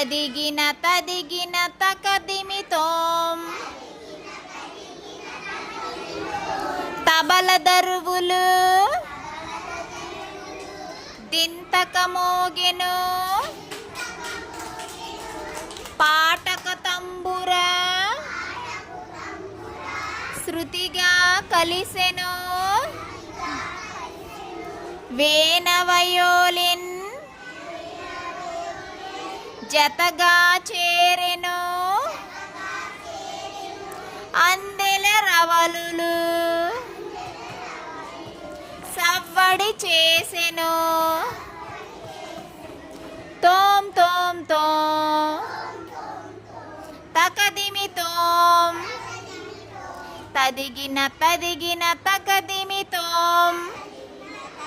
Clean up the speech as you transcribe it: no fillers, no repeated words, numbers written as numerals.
తదిగిన తదిగిన తకదిమితోం తబల దరువులు దింతక మోగెను పాటక తంబుర శృతిగా కలిసెను వేణ violin జతగా చేరెను అందెల రవలులు సవ్వడి చేసెను తోం తోం తోం తకదిమి తోం తదిగిన తదిగిన తక